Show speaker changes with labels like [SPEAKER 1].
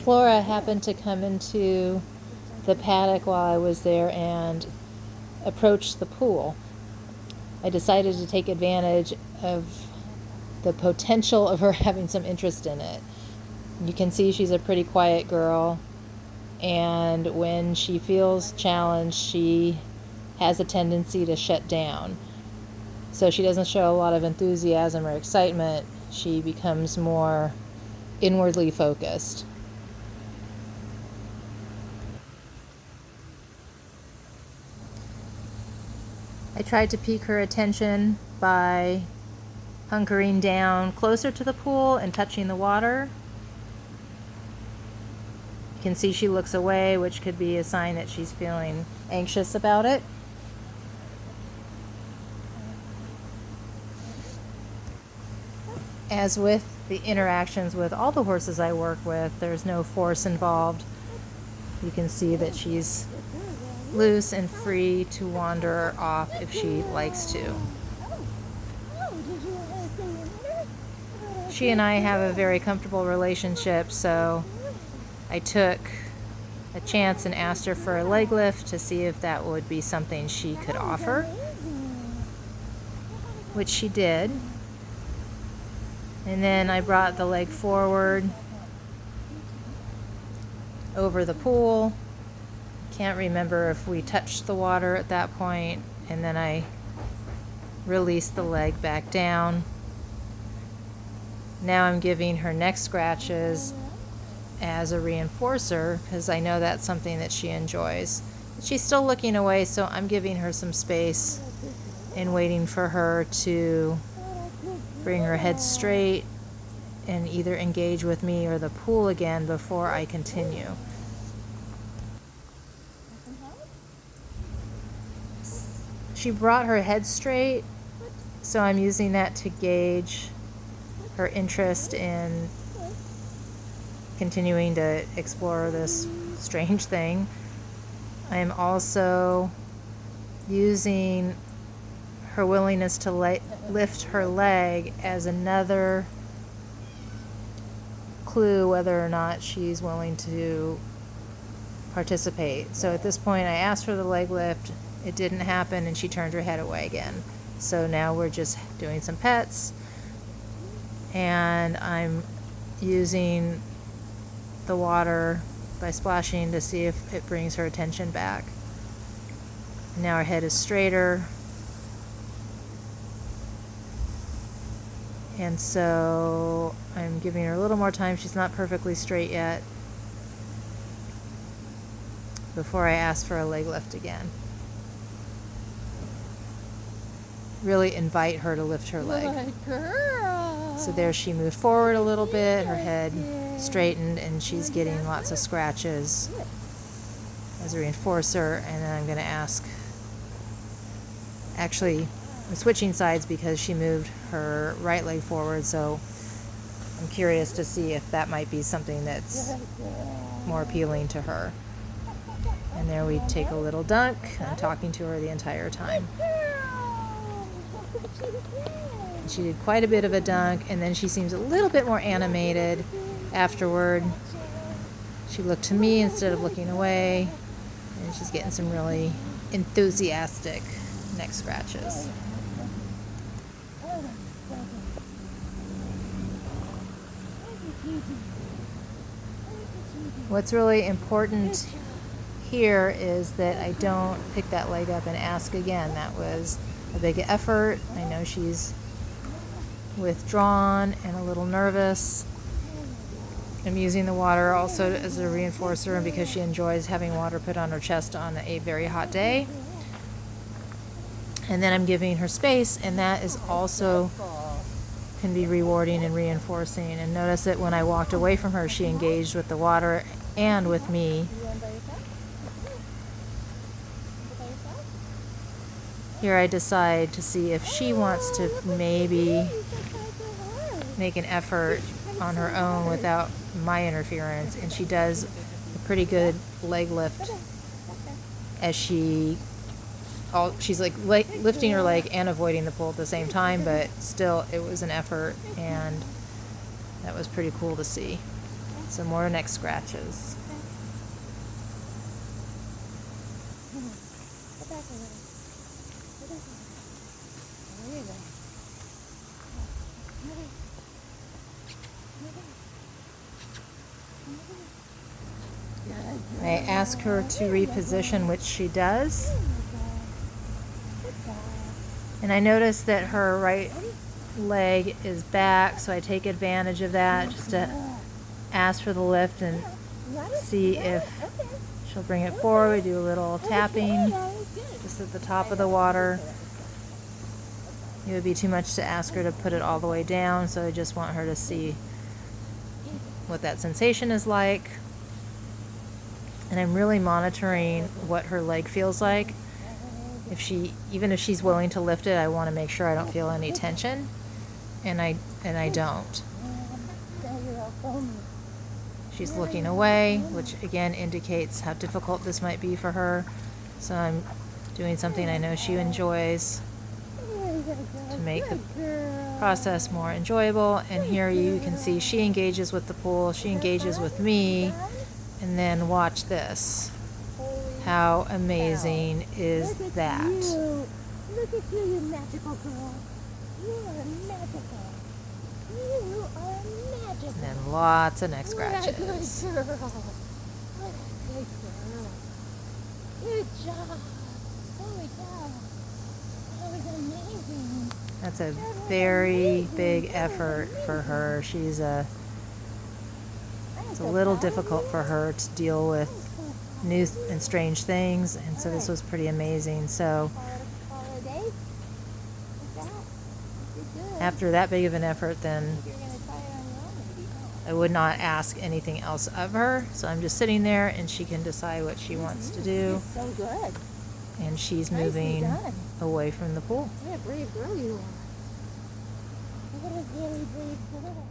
[SPEAKER 1] Flora happened to come into the paddock while I was there and approached the pool. I decided to take advantage of the potential of her having some interest in it. You can see she's a pretty quiet girl, and when she feels challenged, she has a tendency to shut down. So she doesn't show a lot of enthusiasm or excitement. She becomes more inwardly focused. I tried to pique her attention by hunkering down closer to the pool and touching the water. You can see she looks away, which could be a sign that she's feeling anxious about it. As with the interactions with all the horses I work with, there's no force involved. You can see that she's loose and free to wander off if she likes to. She and I have a very comfortable relationship, so I took a chance and asked her for a leg lift to see if that would be something she could offer, which she did. And then I brought the leg forward over the pool. Can't remember if we touched the water at that point, and then I released the leg back down. Now I'm giving her neck scratches as a reinforcer because I know that's something that she enjoys. She's still looking away, so I'm giving her some space and waiting for her to bring her head straight and either engage with me or the pool again before I continue. She brought her head straight, so I'm using that to gauge her interest in continuing to explore this strange thing. I am also using her willingness to lift her leg as another clue whether or not she's willing to participate. So at this point I asked for the leg lift, it didn't happen, and she turned her head away again. So now we're just doing some pets, and I'm using the water by splashing to see if it brings her attention back. Now her head is straighter, and so I'm giving her a little more time. She's not perfectly straight yet before I ask for a leg lift again. Really invite her to lift her leg. So there she moved forward a little bit, her head straightened, and she's getting lots of scratches as a reinforcer. And then I'm going to ask, actually I'm switching sides because she moved her right leg forward, so I'm curious to see if that might be something that's more appealing to her. And there we take a little dunk. I'm talking to her the entire time. She did quite a bit of a dunk, and then she seems a little bit more animated afterward. She looked to me instead of looking away, and she's getting some really enthusiastic neck scratches. What's really important here is that I don't pick that leg up and ask again. That was a big effort. I know she's withdrawn and a little nervous. I'm using the water also as a reinforcer, and because she enjoys having water put on her chest on a very hot day. And then I'm giving her space, and that is also can be rewarding and reinforcing. And notice that when I walked away from her, she engaged with the water and with me. Here I decide to see if she wants to maybe make an effort on her own without my interference, and she does a pretty good leg lift as she's like lifting her leg and avoiding the pull at the same time, but still it was an effort, and that was pretty cool to see. Some more neck scratches. I ask her to reposition, which she does. And I notice that her right leg is back, so I take advantage of that just to ask for the lift and see if she'll bring it forward. We do a little tapping just at the top of the water. It would be too much to ask her to put it all the way down, so I just want her to see what that sensation is like. And I'm really monitoring what her leg feels like. Even if she's willing to lift it, I want to make sure I don't feel any tension, and I don't. She's looking away, which again indicates how difficult this might be for her. So I'm doing something I know she enjoys to make the process more enjoyable. And here you can see she engages with the pool, she engages with me, and then watch this. How amazing is that?
[SPEAKER 2] Look at you, you magical girl. You are magical. You are magical.
[SPEAKER 1] And then lots of neck scratches.
[SPEAKER 2] What a good girl. What a good girl. Good job. Good job. That was amazing.
[SPEAKER 1] That's a very big effort for her. It's a little difficult for her to deal with new and strange things, and so this was pretty amazing. So after that big of an effort, then I would not ask anything else of her. So I'm just sitting there, and she can decide what she wants to do.
[SPEAKER 2] So good.
[SPEAKER 1] And she's moving away from the pool.
[SPEAKER 2] What a brave girl you are. What a very brave girl.